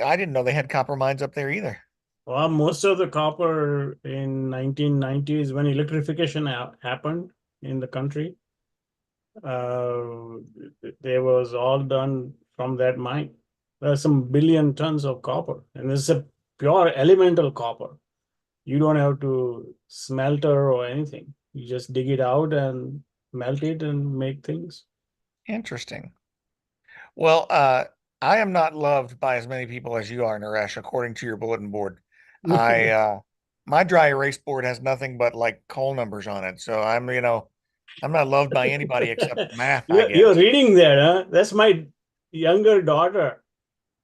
I didn't know they had copper mines up there either. Well, most of the copper in 1990s when electrification happened in the country, uh, there was all done from that mine. There's some billion tons of copper, and it's a pure elemental copper. You don't have to smelter or anything. You just dig it out and melt it and make things. Interesting. Well, I am not loved by as many people as you are, Naresh, according to your bulletin board. I My dry erase board has nothing but like call numbers on it. So I'm not loved by anybody except math, I You're guess. reading there, huh? That's my younger daughter.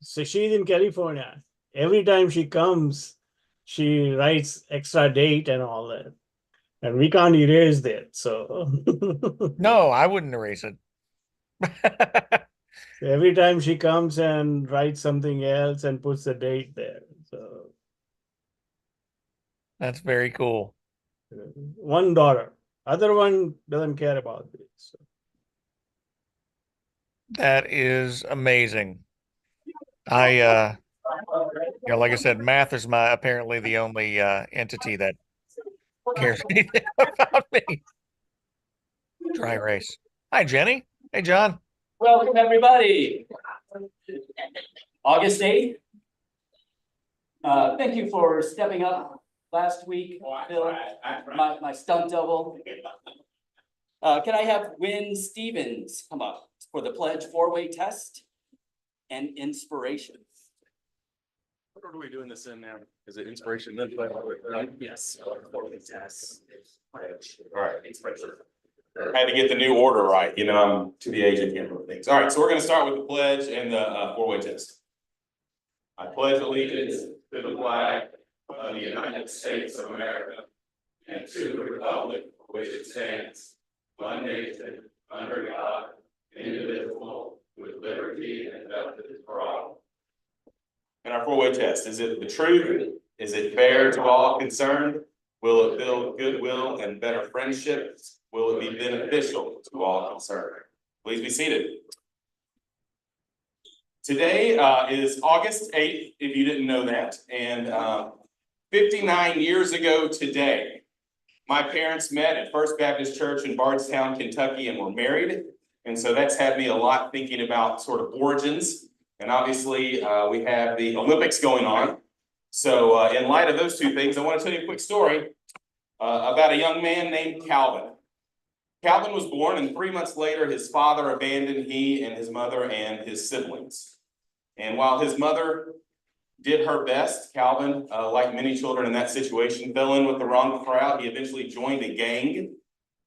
So she's in California. Every time she comes, she writes extra date and all that. And we can't erase that. So No, I wouldn't erase it. every time she comes and writes something else and puts the date there. So That's very cool. one daughter, other one doesn't care about this. So. That is amazing. I like I said, math is my apparently the only entity that cares anything about me. Dry erase. Hi, Jenny. Hey, John. Welcome, everybody. August 8th. Thank you for stepping up last week, Bill, my stunt double. Can I have Wynn Stevens come up for the pledge four-way test and inspiration? What order are we doing this in now? Is it inspiration then pledge? Yes, four-way test. All right, inspiration. I had to get the new order right. You know, I'm to the age I can't remember things. All right, so we're going to start with the pledge and the four-way test. I pledge allegiance to the flag of the United States of America and to the republic for which it stands, one nation, under God, indivisible, with liberty and justice for all. And our four-way test, is it the truth? Is it fair to all concerned? Will it build goodwill and better friendships? Will it be beneficial to all concerned? Please be seated. Today is August 8th, if you didn't know that. And 59 years ago today, my parents met at First Baptist Church in Bardstown, Kentucky, and were married. And so that's had me a lot thinking about sort of origins. And obviously, we have the Olympics going on. So in light of those two things, I want to tell you a quick story about a young man named Calvin. Calvin was born, and 3 months later, his father abandoned he and his mother and his siblings. And while his mother did her best, Calvin, like many children in that situation, fell in with the wrong crowd. He eventually joined a gang.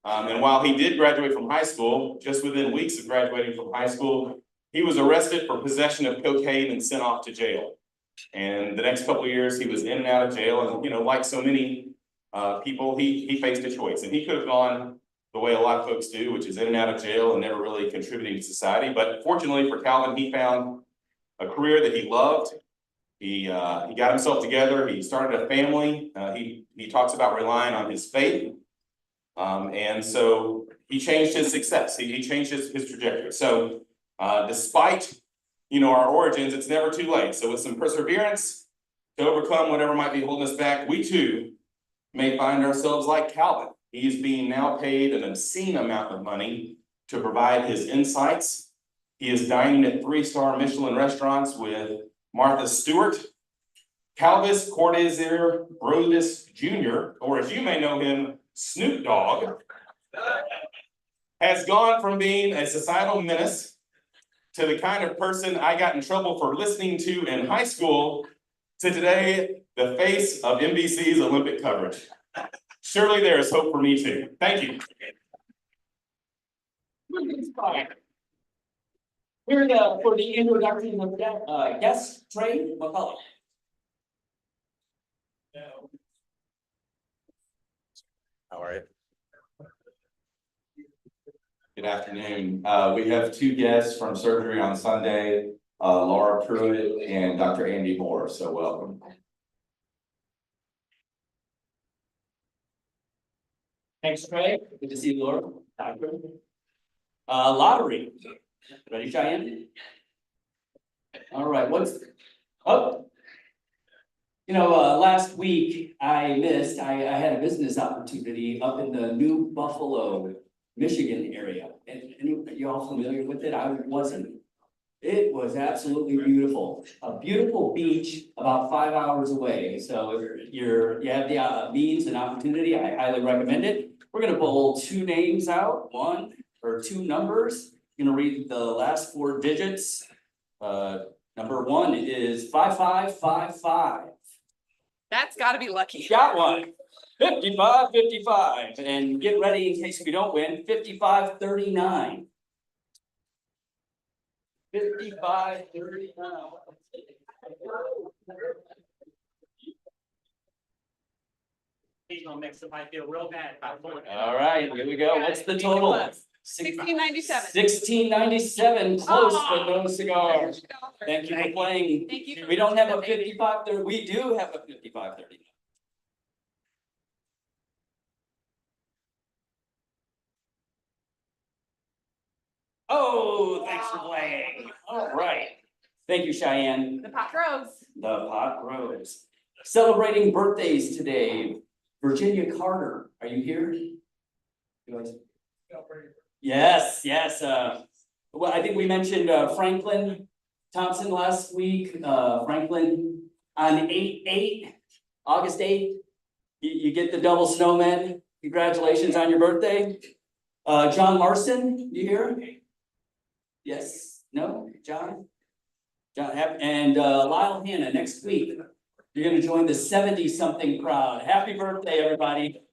And while he did graduate from high school, just within weeks of graduating from high school, he was arrested for possession of cocaine and sent off to jail. And the next couple of years, he was in and out of jail. And, you know, like so many people, he faced a choice. And he could have gone the way a lot of folks do, which is in and out of jail and never really contributing to society. But fortunately for Calvin, he found a career that he loved. He got himself together. He started a family. He talks about relying on his faith. And so he changed his success. He changed his trajectory. So despite, you know, our origins, it's never too late. So with some perseverance to overcome whatever might be holding us back, we too may find ourselves like Calvin. He is being now paid an obscene amount of money to provide his insights. He is dining at 3-star Michelin restaurants with Martha Stewart. Calvis Cordezier Brodus Jr., or as you may know him, Snoop Dogg, has gone from being a societal menace to the kind of person I got in trouble for listening to in high school to today, the face of NBC's Olympic coverage. Surely there is hope for me too. Thank you. Here for the introduction of guest Trey McCullough. How are you? Good afternoon. We have two guests from surgery on Sunday, Laura Pruitt and Dr. Andy Moore. So welcome. Thanks, Trey. Good to see you, Laura. Lottery. Ready, Cheyenne? All right. Oh, you know, last week I missed, I had a business opportunity up in the New Buffalo, Michigan area. And you all familiar with it? I wasn't. It was absolutely beautiful. A beautiful beach about 5 hours away. So if you have the means and opportunity, I highly recommend it. We're gonna pull two names out, two numbers. Gonna read the last four digits. Number one is 5555. That's gotta be lucky. Got one. 5555. And get ready in case we don't win. 5539. 5539. He's gonna make somebody feel real bad about pulling. All right, here we go. What's the total? 1697. 1697, close for those cigars. Thank you for playing. Thank you. We don't have a 5530, we do have a 5530. Oh, thanks for playing. All right. Thank you, Cheyenne. The pot rose. The pot rose. Celebrating birthdays today. Virginia Carter, are you here? Yes, yes. Well, I think we mentioned Franklin Thompson last week. Franklin on 8/8, August 8th. You get the double snowman. Congratulations on your birthday. John Larson, you here? Yes, no, John? John, and Lyle Hanna next week. You're gonna join the 70-something crowd. Happy birthday, everybody.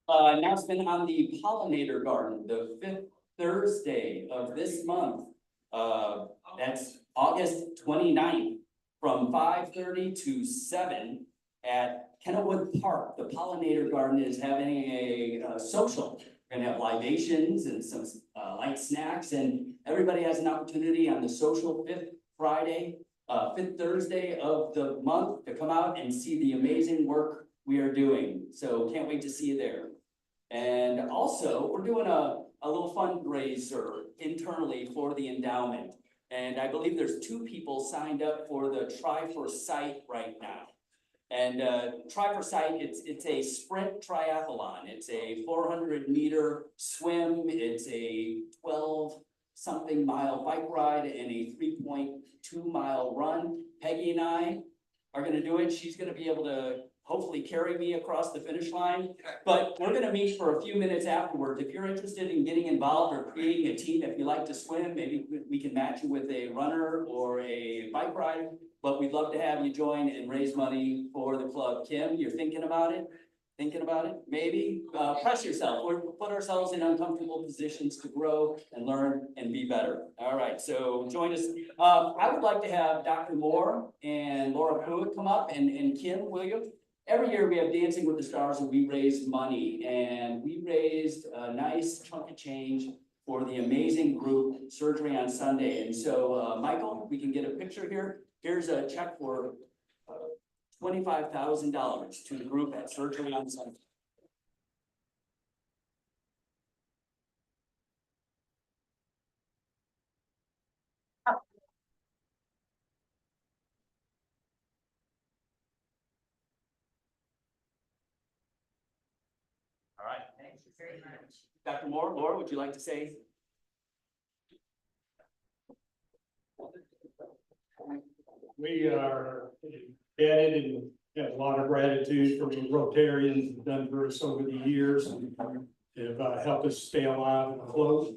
Announcement on the pollinator garden, the 5th Thursday of this month. That's August 29th from 5:30 to 7 at Kennewood Park. The pollinator garden is having a social. We're gonna have libations and some light snacks, and everybody has an opportunity on the social 5th Thursday of the month to come out and see the amazing work we are doing. So can't wait to see you there. And also, we're doing a little fundraiser internally for the endowment. And I believe there's 2 people signed up for the Try for Sight right now. And Try for Sight, it's a sprint triathlon. It's a 400-meter swim. It's a 12-something mile bike ride and a 3.2-mile run. Peggy and I are gonna do it. She's gonna be able to hopefully carry me across the finish line. But we're gonna meet for a few minutes afterwards. If you're interested in getting involved or creating a team, if you like to swim, maybe we can match you with a runner or a bike rider. But we'd love to have you join and raise money for the club. Kim, you're thinking about it? Thinking about it? Maybe? Press yourself. We're put ourselves in uncomfortable positions to grow and learn and be better. All right, so join us. I would like to have Dr. Moore and Laura Pruitt come up, and Kim, will you? Every year we have Dancing with the Stars and we raise money, and we raised a nice chunk of change for the amazing group Surgery on Sunday. And so, Michael, we can get a picture here. Here's a check for $25,000 to the group at Surgery on Sunday. All right. Thank you very much. Dr. Moore, Laura, would you like to say? We are indebted and have a lot of gratitude for the Rotarians who've done for us over the years and have helped us stay alive and afloat.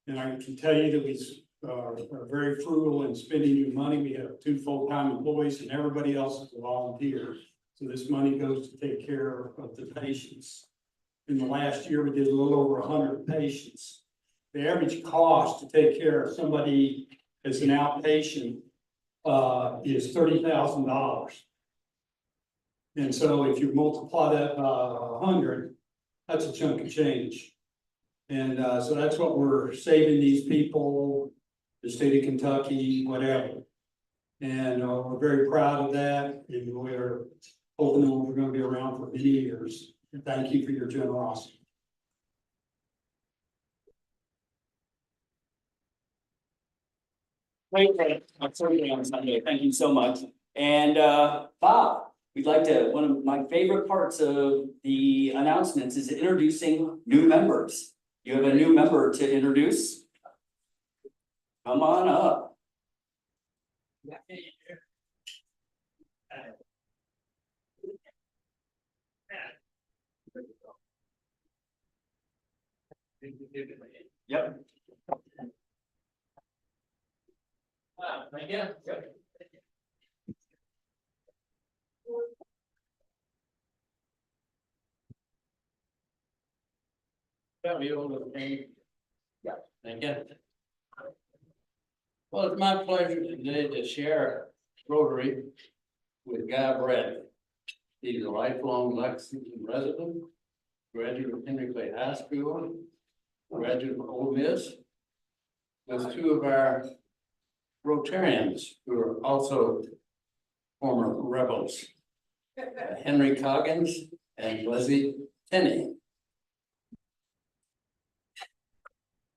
And I can tell you that we are very frugal in spending your money. We have 2 full-time employees and everybody else is a volunteer. So this money goes to take care of the patients. In the last year, we did a little over 100 patients. The average cost to take care of somebody as an outpatient is $30,000. And so if you multiply that by 100, that's a chunk of change. And so that's what we're saving these people, the state of Kentucky, whatever. And we're very proud of that. And we're hoping that we're going to be around for many years. And thank you for your generosity. Absolutely on Sunday. Thank you so much. And Bob, we'd like to, one of my favorite parts of the announcements is introducing new members. You have a new member to introduce. Come on up. Yep. Again. Well, it's my pleasure today to share Rotary with Guy Bradley. He's a lifelong Lexington resident, graduate of Henry Clay High School, graduate of Ole Miss, with two of our Rotarians who are also former rebels, Henry Coggins and Leslie Tenney.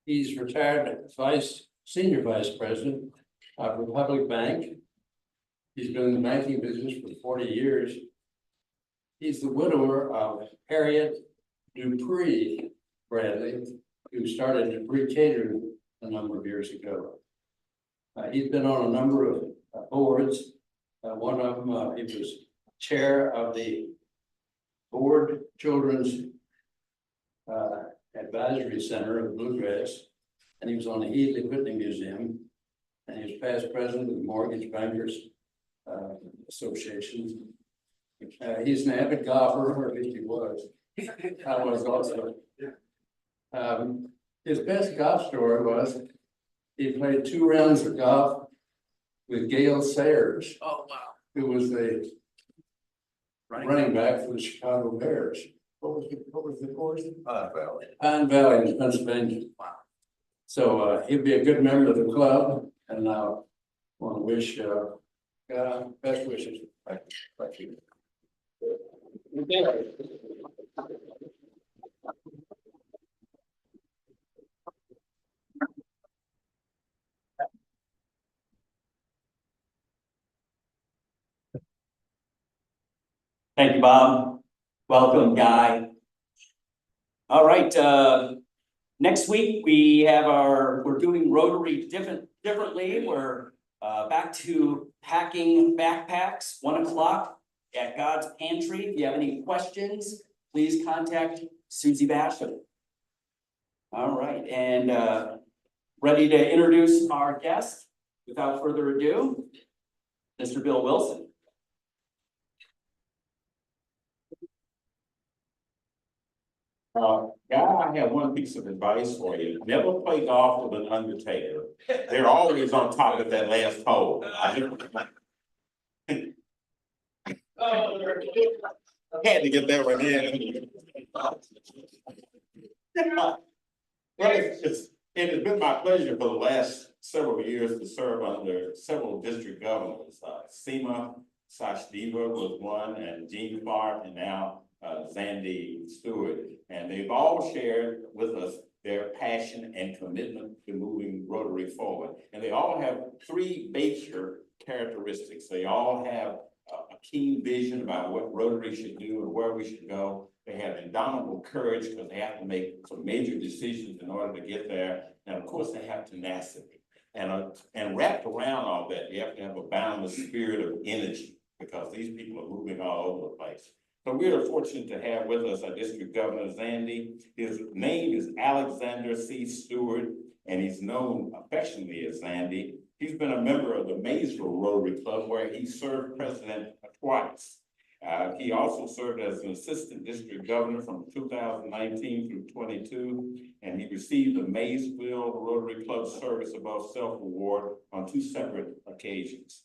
He's retired senior vice president of Republic Bank. He's been in the banking business for 40 years. He's the widower of Harriet Dupree Bradley, who started Dupree Catering a number of years ago. He's been on a number of boards. One of them, he was chair of the Board Children's Advisory Center of Bluegrass, and he was on the Healy Whitney Museum, and he was past president of the Mortgage Bankers Association. He's an avid golfer, or at least he was. I was also. His best golf story was he played 2 rounds of golf with Gale Sayers. Oh, wow. Who was the running back for the Chicago Bears. What was the course? Pine Valley in Pennsylvania. Wow. So he'll be a good member of the club, and I want to wish best wishes. Thank you. Thank you, Bob. Welcome, Guy. All right, next week we have we're doing Rotary differently. We're back to packing backpacks, 1 o'clock at God's Pantry. If you have any questions, please contact Susie Basham. All right, and ready to introduce our guest. Without further ado, Mr. Bill Wilson. Guy, I have one piece of advice for you. Never play golf with an undertaker. They're always on top of that last hole. I had to get that one in. Well, it has been my pleasure for the last several years to serve under several district governors. SEMA, Sachdeva was one, and Gene Clark, and now Xandy Stewart, and they've all shared with us their passion and commitment to moving Rotary forward. And they all have 3 major characteristics. They all have a keen vision about what Rotary should do and where we should go. They have indomitable courage because they have to make some major decisions in order to get there. And of course, they have tenacity. And wrapped around all that, you have to have a boundless spirit of energy because these people are moving all over the place. So we are fortunate to have with us our District Governor Xandy. His name is Alexander C. Stewart, and he's known affectionately as Xandy. He's been a member of the Maysville Rotary Club, where he served president twice. He also served as an assistant district governor from 2019 through 22, and he received the Maysville Rotary Club Service Above Self Award on 2 separate occasions.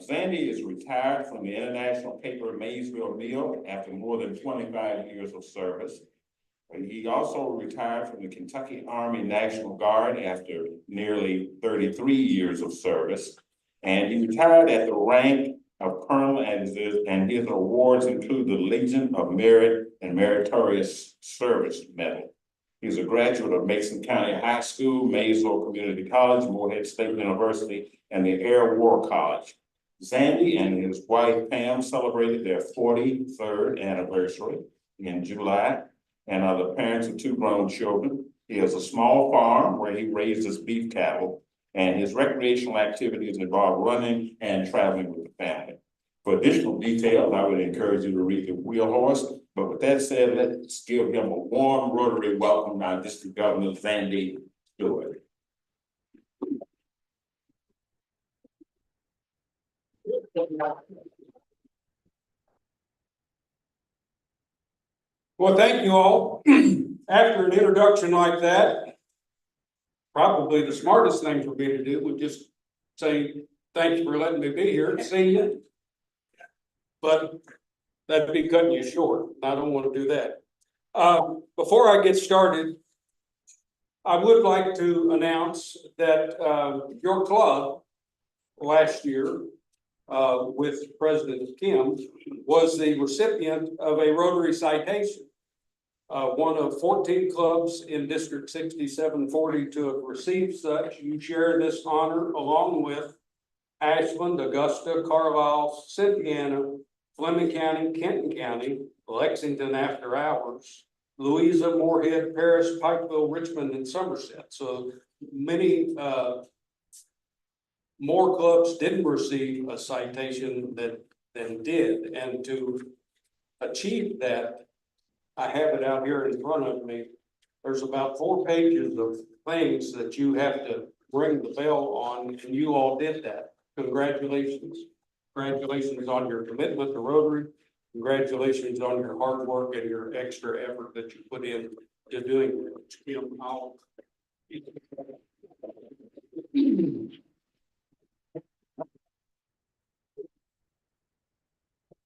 Xandy is retired from the International Paper Maysville Mill after more than 25 years of service. He also retired from the Kentucky Army National Guard after nearly 33 years of service. And he retired at the rank of Colonel, and his awards include the Legion of Merit and Meritorious Service Medal. He's a graduate of Mason County High School, Maysville Community College, Morehead State University, and the Air War College. Xandy and his wife Pam celebrated their 43rd anniversary in July and are the parents of 2 grown children. He has a small farm where he raises beef cattle, and his recreational activities involve running and traveling with the family. For additional details, I would encourage you to read The Wheel Horse. But with that said, let's give him a warm Rotary welcome, our District Governor, Xandy Stewart. Well, thank you all. After an introduction like that, probably the smartest thing for me to do would just say, thanks for letting me be here and see you. But that'd be cutting you short. I don't want to do that. Before I get started, I would like to announce that your club last year with President Kim was the recipient of a Rotary citation. One of 14 clubs in District 6740 to have received such. You share this honor along with Ashland, Augusta, Carlisle, Cynthiana, Fleming County, Kenton County, Lexington after hours, Louisa, Morehead, Paris, Pikeville, Richmond, and Somerset. So many more clubs didn't receive a citation than did. And to achieve that, I have it out here in front of me. There's about 4 pages of things that you have to ring the bell on, and you all did that. Congratulations. Congratulations on your commitment to Rotary. Congratulations on your hard work and your extra effort that you put in to doing it.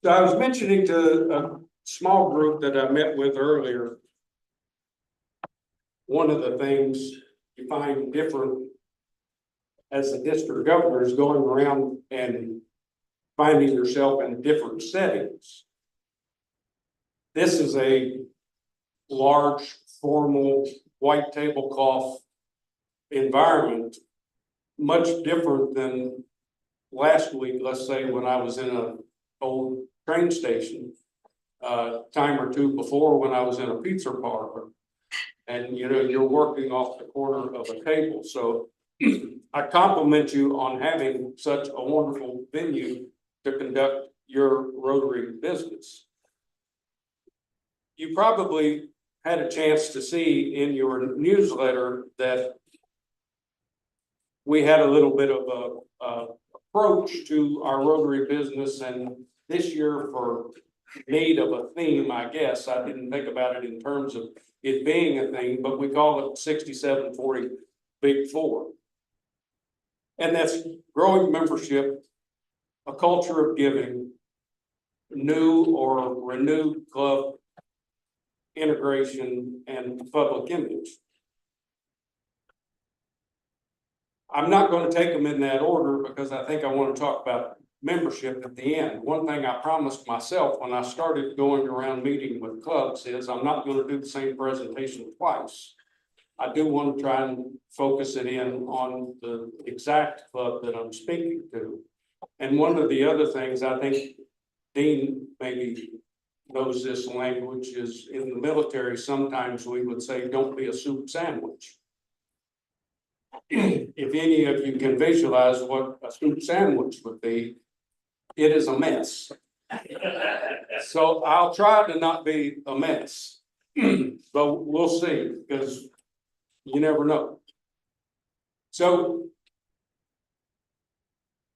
So I was mentioning to a small group that I met with earlier, one of the things you find different as the district governor is going around and finding yourself in different settings. This is a large, formal, white tablecloth environment, much different than last week, let's say, when I was in an old train station, time or two before when I was in a pizza parlor. And you know, you're working off the corner of a table. So I compliment you on having such a wonderful venue to conduct your Rotary business. You probably had a chance to see in your newsletter that we had a little bit of a approach to our Rotary business, and this year, for need of a theme, I guess, I didn't think about it in terms of it being a thing, but we call it 6740 Big Four. And that's growing membership, a culture of giving, new or renewed club integration, and public image. I'm not going to take them in that order because I think I want to talk about membership at the end. One thing I promised myself when I started going around meeting with clubs is I'm not going to do the same presentation twice. I do want to try and focus it in on the exact club that I'm speaking to. And one of the other things I think Dean maybe knows this language is in the military, sometimes we would say, don't be a soup sandwich. If any of you can visualize what a soup sandwich would be, it is a mess. So I'll try to not be a mess, but we'll see, because you never know. So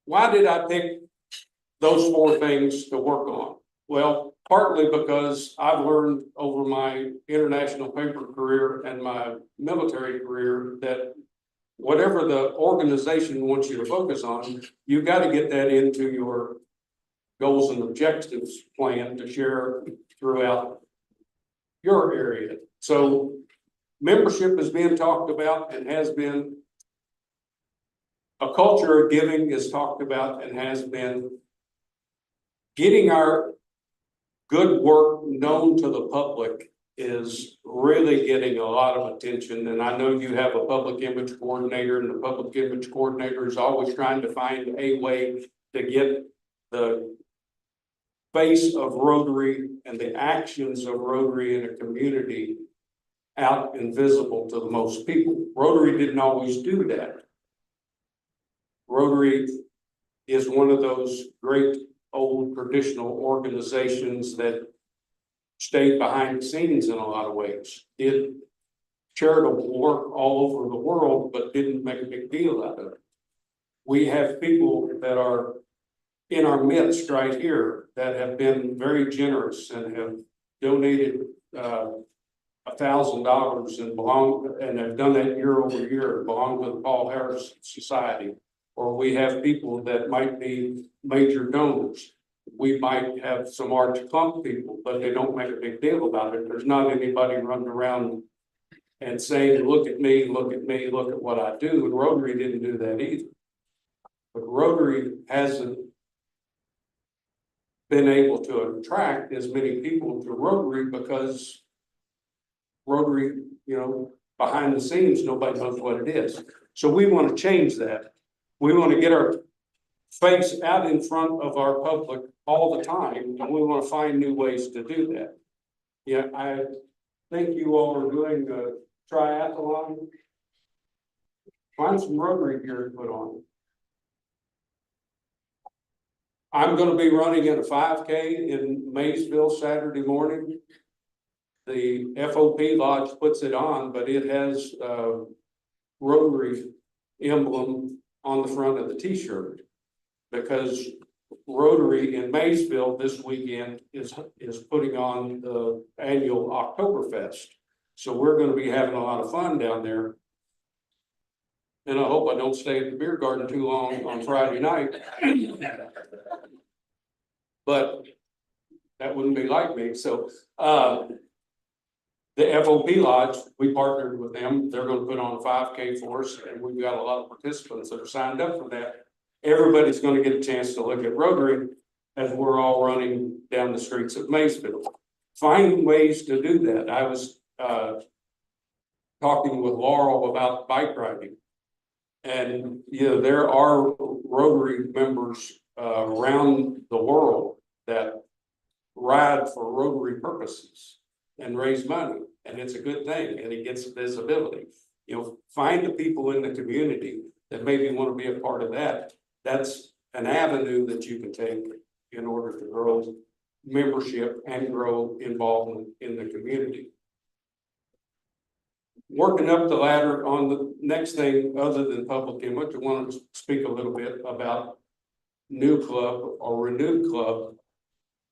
why did I pick those 4 things to work on? Well, partly because I've learned over my international paper career and my military career that whatever the organization wants you to focus on, you've got to get that into your goals and objectives plan to share throughout your area. So membership is being talked about and has been. A culture of giving is talked about and has been. Getting our good work known to the public is really getting a lot of attention, and I know you have a public image coordinator, and the public image coordinator is always trying to find a way to get the face of Rotary and the actions of Rotary in a community out and visible to the most people. Rotary didn't always do that. Rotary is one of those great old traditional organizations that stayed behind the scenes in a lot of ways, did charitable work all over the world, but didn't make a big deal out of it. We have people that are in our midst right here that have been very generous and have donated $1,000 and have done that year over year, and belong to the Paul Harris Society. Or we have people that might be major donors. We might have some Arch Clump people, but they don't make a big deal about it. There's not anybody running around and saying, look at me, look at me, look at what I do. And Rotary didn't do that either. But Rotary hasn't been able to attract as many people to Rotary because Rotary, you know, behind the scenes, nobody knows what it is. So we want to change that. We want to get our face out in front of our public all the time, and we want to find new ways to do that. Yeah, I think you all are doing a triathlon. Find some Rotary gear to put on. I'm going to be running in a 5K in Maysville Saturday morning. The FOP Lodge puts it on, but it has Rotary emblem on the front of the t-shirt, because Rotary in Maysville this weekend is putting on the annual Oktoberfest. So we're going to be having a lot of fun down there. And I hope I don't stay at the beer garden too long on Friday night. But that wouldn't be like me. So the FOP Lodge, we partnered with them. They're going to put on a 5K for us, and we've got a lot of participants that are signed up for that. Everybody's going to get a chance to look at Rotary as we're all running down the streets of Maysville. Find ways to do that. I was talking with Laurel about bike riding, and you know, there are Rotary members around the world that ride for Rotary purposes and raise money, and it's a good thing, and it gets visibility. You know, find the people in the community that maybe want to be a part of that. That's an avenue that you can take in order to grow membership and grow involvement in the community. Working up the ladder on the next thing other than public image, I want to speak a little bit about new club or renewed club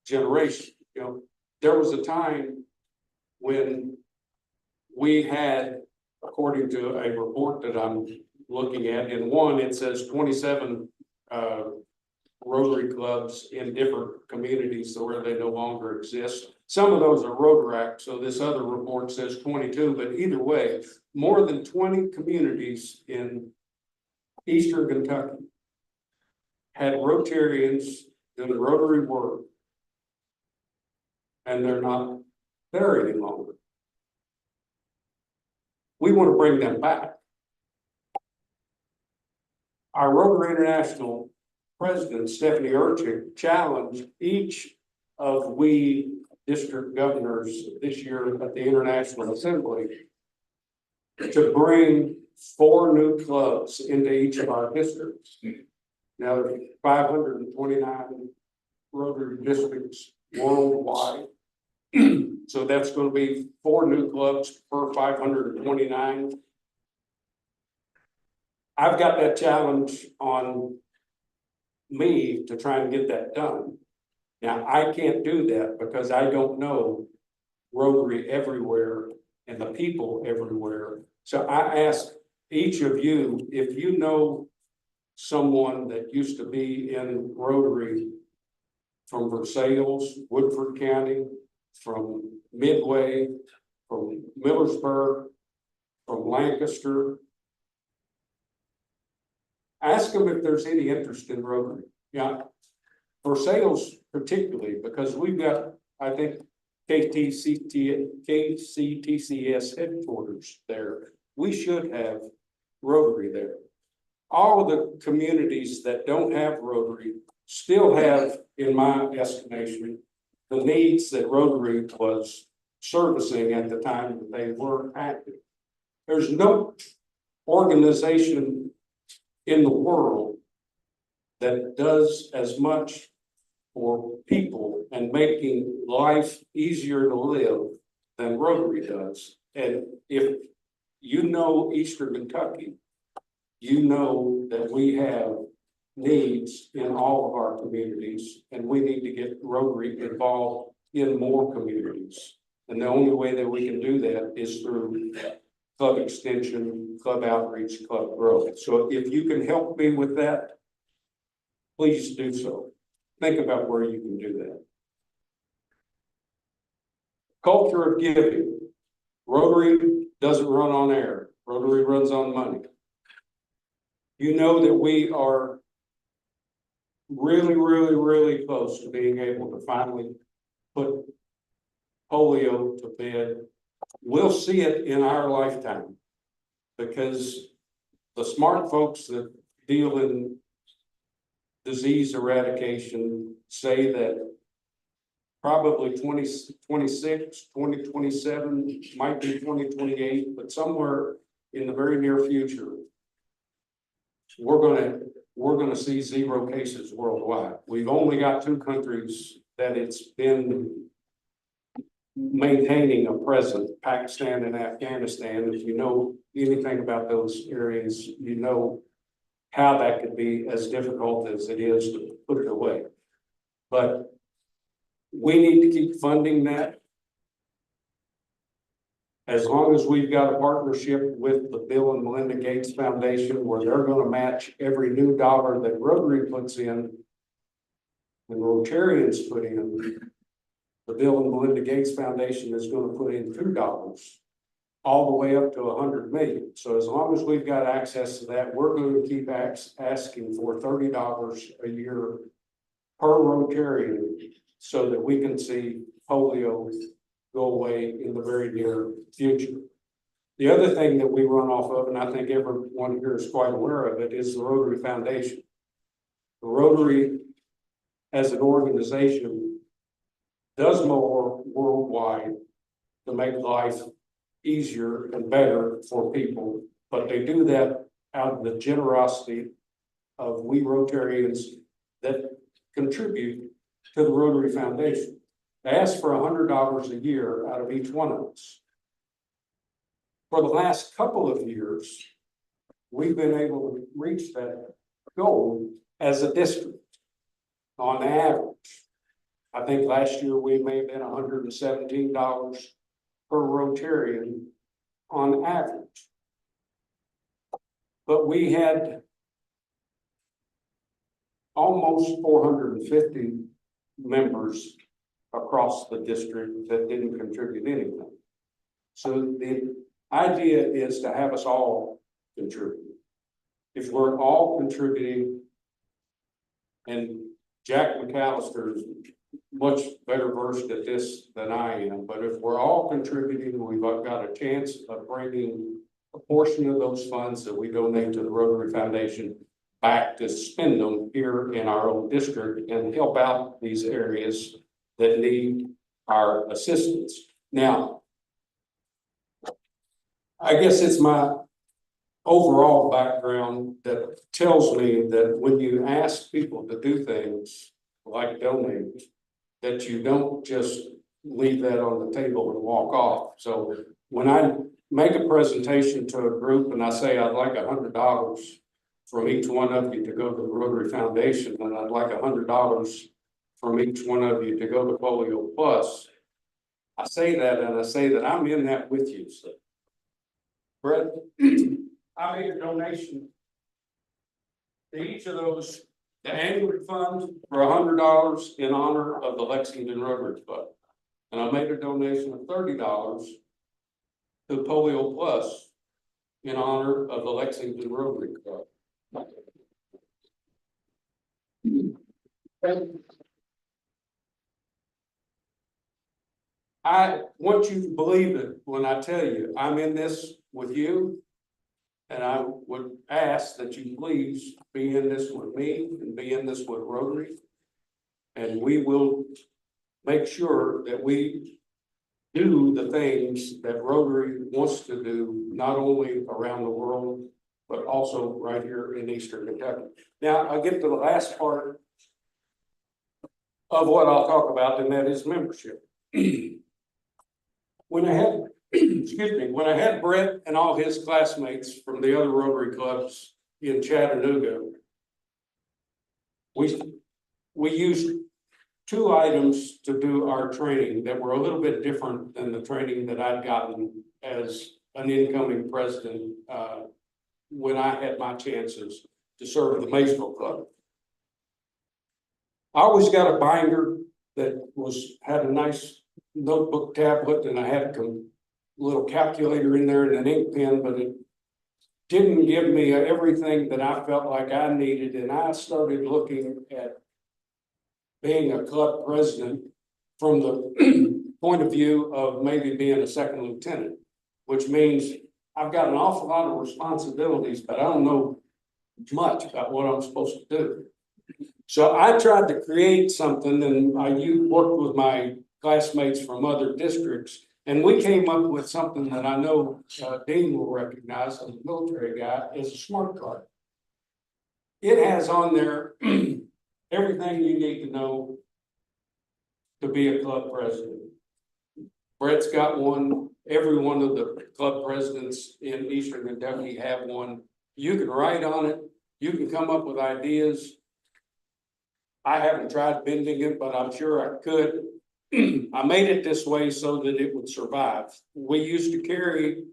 generation. You know, there was a time when we had, according to a report that I'm looking at, in one, it says 27 Rotary clubs in different communities where they no longer exist. Some of those are Rotaract, so this other report says 22, but either way, more than 20 communities in Eastern Kentucky had Rotarians doing Rotary work, and they're not there any longer. We want to bring them back. Our Rotary International President, Stephanie Urchin, challenged each of we district governors this year at the International Assembly to bring 4 new clubs into each of our districts. Now, there's 529 Rotary districts worldwide. So that's going to be 4 new clubs per 529. I've got that challenge on me to try and get that done. Now, I can't do that because I don't know Rotary everywhere and the people everywhere. So I ask each of you, if you know someone that used to be in Rotary from Versailles, Woodford County, from Midway, from Millersburg, from Lancaster, ask them if there's any interest in Rotary. Yeah, Versailles particularly, because we've got, I think, KCTCS headquarters there. We should have Rotary there. All of the communities that don't have Rotary still have, in my estimation, the needs that Rotary was servicing at the time that they were active. There's no organization in the world that does as much for people and making life easier to live than Rotary does. And if you know Eastern Kentucky, you know that we have needs in all of our communities, and we need to get Rotary involved in more communities. And the only way that we can do that is through club extension, club outreach, club growth. So if you can help me with that, please do so. Think about where you can do that. Culture of giving. Rotary doesn't run on air. Rotary runs on money. You know that we are really close to being able to finally put polio to bed. We'll see it in our lifetime because the smart folks that deal in disease eradication say that probably 2026, 2027, might be 2028, but somewhere in the very near future, we're gonna see 0 cases worldwide. We've only got 2 countries that it's been maintaining a presence, Pakistan and Afghanistan. If you know anything about those areas, you know how that could be as difficult as it is to put it away. But we need to keep funding that. As long as we've got a partnership with the Bill and Melinda Gates Foundation where they're going to match every new dollar that Rotary puts in and Rotarians put in, the Bill and Melinda Gates Foundation is going to put in $2 all the way up to 100 million. So as long as we've got access to that, we're going to keep asking for $30 a year per Rotarian so that we can see polio go away in the very near future. The other thing that we run off of, and I think everyone here is quite aware of it, is the Rotary Foundation. The Rotary as an organization does more worldwide to make life easier and better for people, but they do that out of the generosity of we Rotarians that contribute to the Rotary Foundation. They ask for $100 a year out of each one of us. For the last couple of years, we've been able to reach that goal as a district. On average, I think last year we may have been $117 per Rotarian on average. But we had almost 450 members across the district that didn't contribute anything. So the idea is to have us all contribute. If we're all contributing, and Jack McAllister is much better versed at this than I am, but if we're all contributing, we've got a chance of bringing a portion of those funds that we donate to the Rotary Foundation back to spend them here in our own district and help out these areas that need our assistance. Now, I guess it's my overall background that tells me that when you ask people to do things like donate, that you don't just leave that on the table and walk off. So when I make a presentation to a group and I say I'd like $100 from each one of you to go to the Rotary Foundation, and I'd like $100 from each one of you to go to Polio Plus, I say that and I say that I'm in that with you. So, Brett, I made a donation to each of those, the annual fund for $100 in honor of the Lexington Rotary Club. And I made a donation of $30 to Polio Plus in honor of the Lexington Rotary Club. I want you to believe it when I tell you, I'm in this with you. And I would ask that you please be in this with me and be in this with Rotary. And we will make sure that we do the things that Rotary wants to do, not only around the world, but also right here in Eastern Kentucky. Now, I'll get to the last part of what I'll talk about, and that is membership. When I had, excuse me, when I had Brett and all his classmates from the other Rotary clubs in Chattanooga, we used 2 items to do our training that were a little bit different than the training that I'd gotten as an incoming president when I had my chances to serve the Maysville Club. I always got a binder that had a nice notebook tablet, and I had a little calculator in there and an ink pen, but it didn't give me everything that I felt like I needed. And I started looking at being a club president from the point of view of maybe being a second lieutenant, which means I've got an awful lot of responsibilities, but I don't know much about what I'm supposed to do. So I tried to create something, and I worked with my classmates from other districts, and we came up with something that I know Dean will recognize as a military guy as a smart card. It has on there everything you need to know to be a club president. Brett's got one. Every one of the club presidents in Eastern Kentucky have one. You can write on it. You can come up with ideas. I haven't tried bending it, but I'm sure I could. I made it this way so that it would survive. We used to carry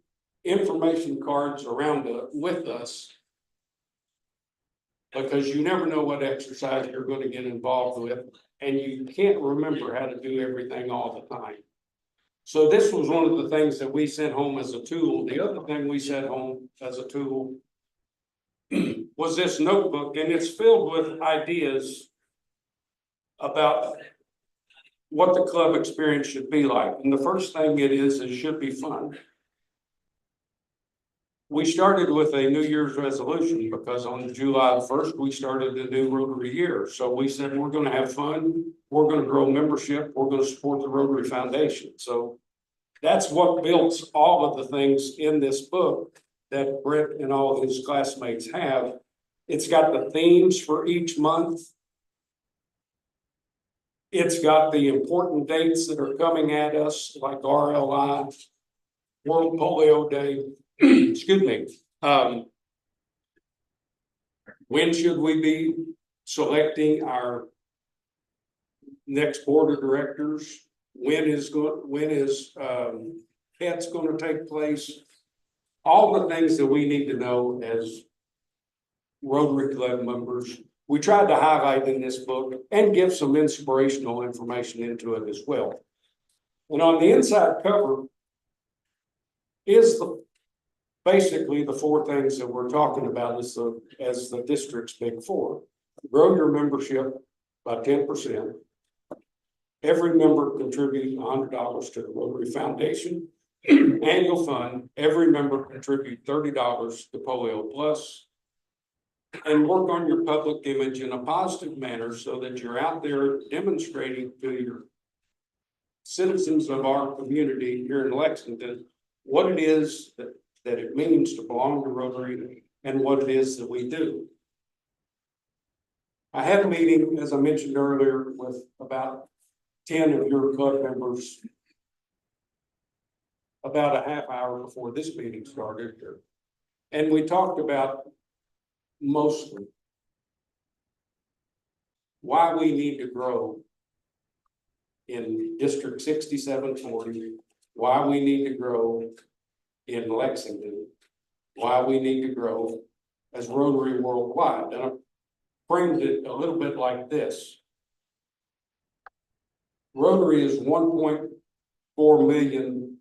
information cards around with us because you never know what exercise you're going to get involved with, and you can't remember how to do everything all the time. So this was one of the things that we sent home as a tool. The other thing we sent home as a tool was this notebook, and it's filled with ideas about what the club experience should be like. And the first thing it should be fun. We started with a New Year's resolution because on July 1st, we started the new Rotary year. So we said, we're going to have fun. We're going to grow membership. We're going to support the Rotary Foundation. So that's what builds all of the things in this book that Brett and all of his classmates have. It's got the themes for each month. It's got the important dates that are coming at us, like RLI, World Polio Day. Excuse me. When should we be selecting our next board of directors? When is PET's going to take place? All the things that we need to know as Rotary Club members. We tried to highlight in this book and give some inspirational information into it as well. And on the inside cover is basically the 4 things that we're talking about as the district's big 4. Grow your membership by 10%. Every member contribute $100 to the Rotary Foundation annual fund. Every member contribute $30 to Polio Plus. And work on your public image in a positive manner so that you're out there demonstrating to your citizens of our community here in Lexington what it is that it means to belong to Rotary and what it is that we do. I had a meeting, as I mentioned earlier, with about 10 of your club members about a half hour before this meeting started. And we talked about mostly why we need to grow in District 6740, why we need to grow in Lexington, why we need to grow as Rotary worldwide. And I framed it a little bit like this. Rotary is 1.4 million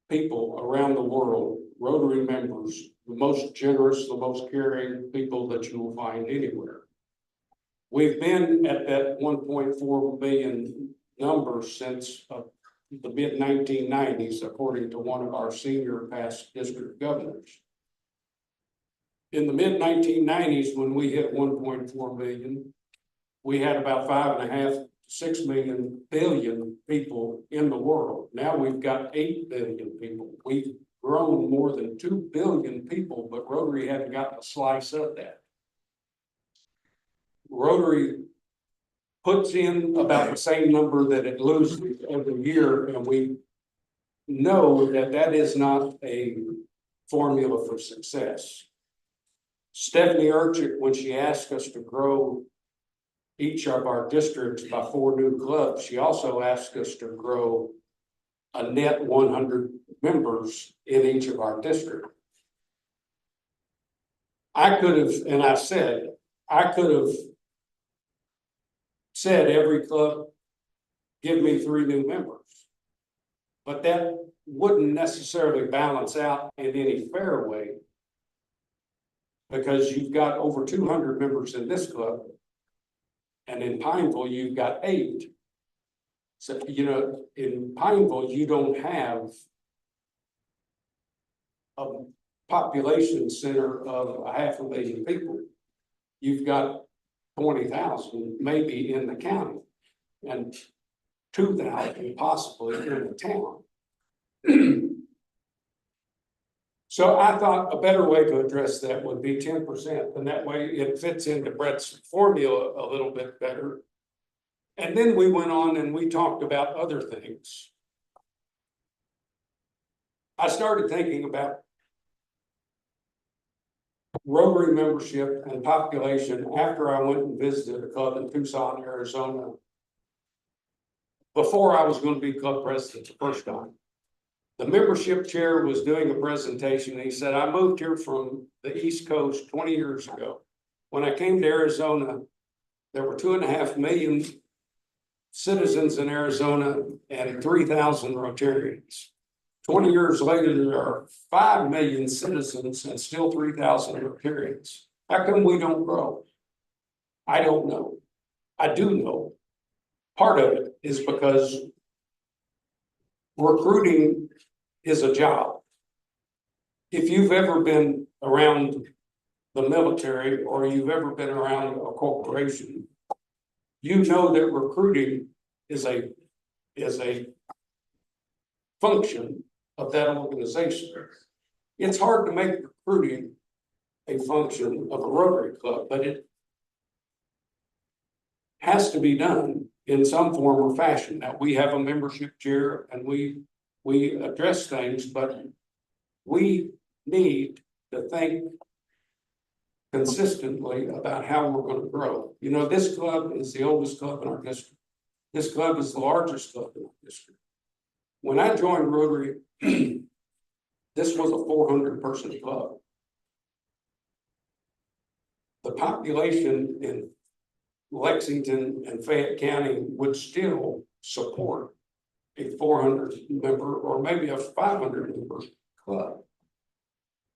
people around the world, Rotary members, the most generous, the most caring people that you will find anywhere. We've been at that 1.4 million number since the mid-1990s, according to one of our senior past district governors. In the mid-1990s, when we hit 1.4 million, we had about 5.5 to 6 billion people in the world. Now we've got 8 billion people. We've grown more than 2 billion people, but Rotary hadn't gotten a slice of that. Rotary puts in about the same number that it loses every year, and we know that that is not a formula for success. Stephanie Urchick, when she asked us to grow each of our districts by 4 new clubs, she also asked us to grow a net 100 members in each of our districts. I could have, and I said, I could have said every club, give me 3 new members. But that wouldn't necessarily balance out in any fair way, because you've got over 200 members in this club, and in Pineville, you've got 8. So, you know, in Pineville, you don't have a population center of 500,000 people. You've got 20,000 maybe in the county, and 2,000 possibly in the town. So I thought a better way to address that would be 10%, and that way it fits into Brett's formula a little bit better. And then we went on and we talked about other things. I started thinking about Rotary membership and population after I went and visited a club in Tucson, Arizona, before I was going to be club president the first time. The membership chair was doing a presentation, and he said, I moved here from the East Coast 20 years ago. When I came to Arizona, there were 2.5 million citizens in Arizona and 3,000 Rotarians. 20 years later, there are 5 million citizens and still 3,000 Rotarians. How come we don't grow? I don't know. I do know. Part of it is because recruiting is a job. If you've ever been around the military or you've ever been around a corporation, you know that recruiting is a function of that organization. It's hard to make recruiting a function of a Rotary club, but it has to be done in some form or fashion. Now, we have a membership chair and we address things, but we need to think consistently about how we're going to grow. You know, this club is the oldest club in our district. This club is the largest club in our district. When I joined Rotary, this was a 400-person club. The population in Lexington and Fayette County would still support a 400 member or maybe a 500 member club.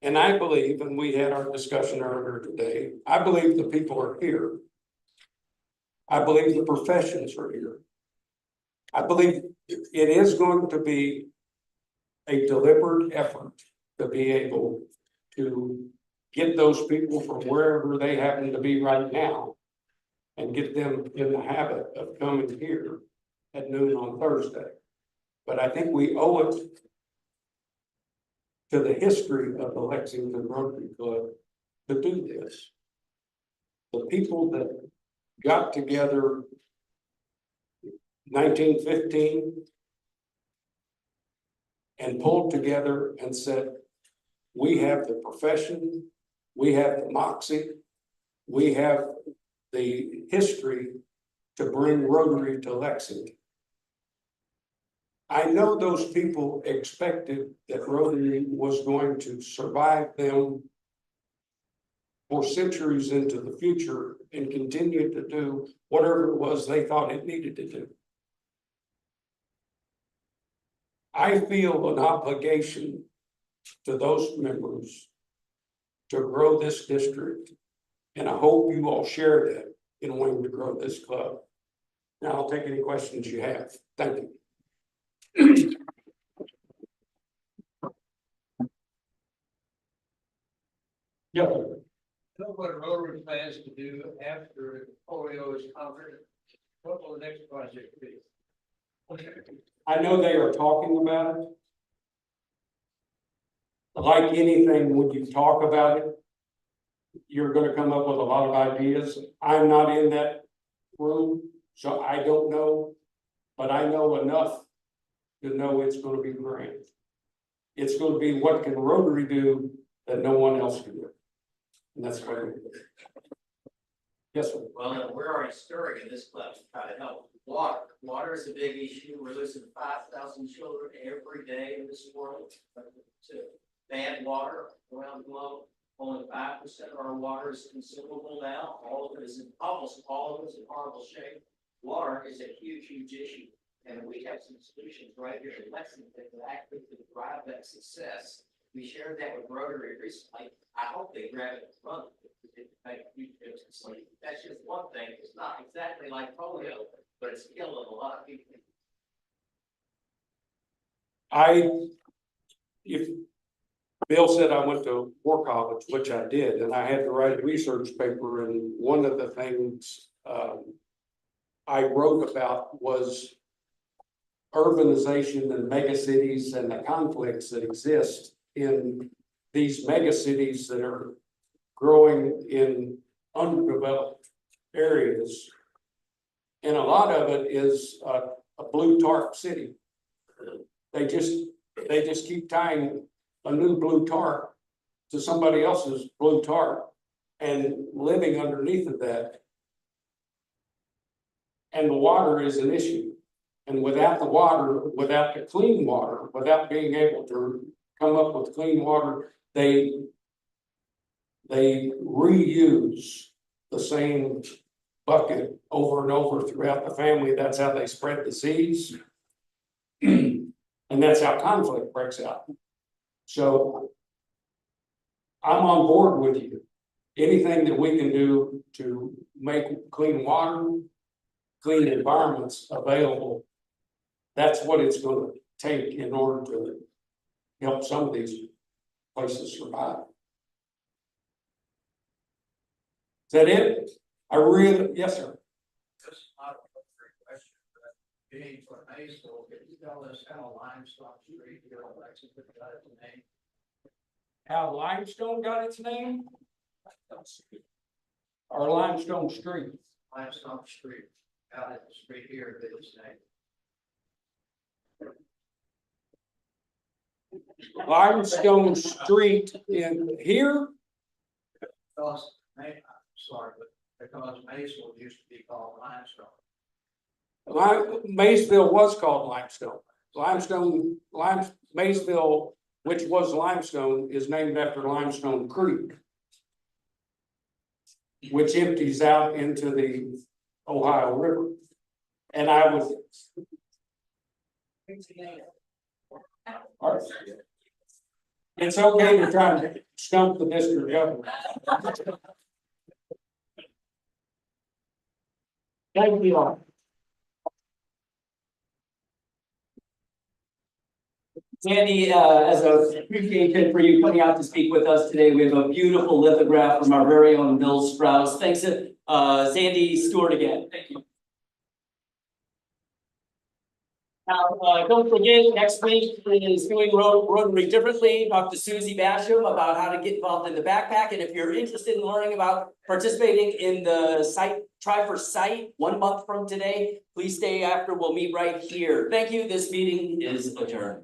And I believe, and we had our discussion earlier today, I believe the people are here. I believe the professions are here. I believe it is going to be a deliberate effort to be able to get those people from wherever they happen to be right now and get them in the habit of coming here at noon on Thursday. But I think we owe it to the history of the Lexington Rotary Club to do this. The people that got together 1915 and pulled together and said, we have the profession, we have the moxie, we have the history to bring Rotary to Lexington. I know those people expected that Rotary was going to survive them for centuries into the future and continue to do whatever it was they thought it needed to do. I feel an obligation to those members to grow this district, and I hope you all share that in wanting to grow this club. Now I'll take any questions you have. Thank you. Yeah. Know what Rotary plans to do after polio is conquered? What will the next project be? I know they are talking about it. Like anything, when you talk about it, you're gonna come up with a lot of ideas. I'm not in that room, so I don't know. But I know enough to know it's gonna be grand. It's gonna be what can Rotary do that no one else can do. And that's what it is. Yes, sir. Well, we're already stirring in this club to try to help water. Water is a big issue. We're losing 5,000 children every day in this world to bad water around the globe. Only 5% of our water is consumable now. All of it is almost all of it is in horrible shape. Water is a huge, huge issue. And we have some solutions right here in Lexington that actually could drive that success. We shared that with Rotary recently. I hope they grab it and run it. That's just one thing. It's not exactly like polio, but it's killing a lot of people. If Bill said I went to war college, which I did, and I had to write a research paper, and one of the things I wrote about was urbanization and megacities and the conflicts that exist in these megacities that are growing in underdeveloped areas. And a lot of it is a blue tarp city. They just keep tying a new blue tarp to somebody else's blue tarp and living underneath of that. And the water is an issue. And without the water, without the clean water, without being able to come up with clean water, they reuse the same bucket over and over throughout the family. That's how they spread disease. And that's how conflict breaks out. So I'm on board with you. Anything that we can do to make clean water, clean environments available, that's what it's going to take in order to help some of these places survive. Is that it? Yes, sir. This is not a great question, but being from Maysville, can you tell us how Limestone Street here in Lexington got its name? How Limestone got its name? Or Limestone Street? Limestone Street, out at the street here, got its name. Limestone Street in here? Because, sorry, but because Maysville used to be called Limestone. Maysville was called Limestone. Maysville, which was Limestone, is named after Limestone Creek, which empties out into the Ohio River. And I was. It's okay to try to stump the district governor. Thank you all. Xandy, as a appreciation for you coming out to speak with us today, we have a beautiful lithograph from our very own Bill Strauss. Thanks to Xandy Stewart again. Thank you. Now, don't forget, next week is doing Rotary differently. Talk to Susie Basham about how to get involved in the backpack. And if you're interested in learning about participating in the site, Try for Sight 1 month from today, please stay after. We'll meet right here. Thank you. This meeting is adjourned.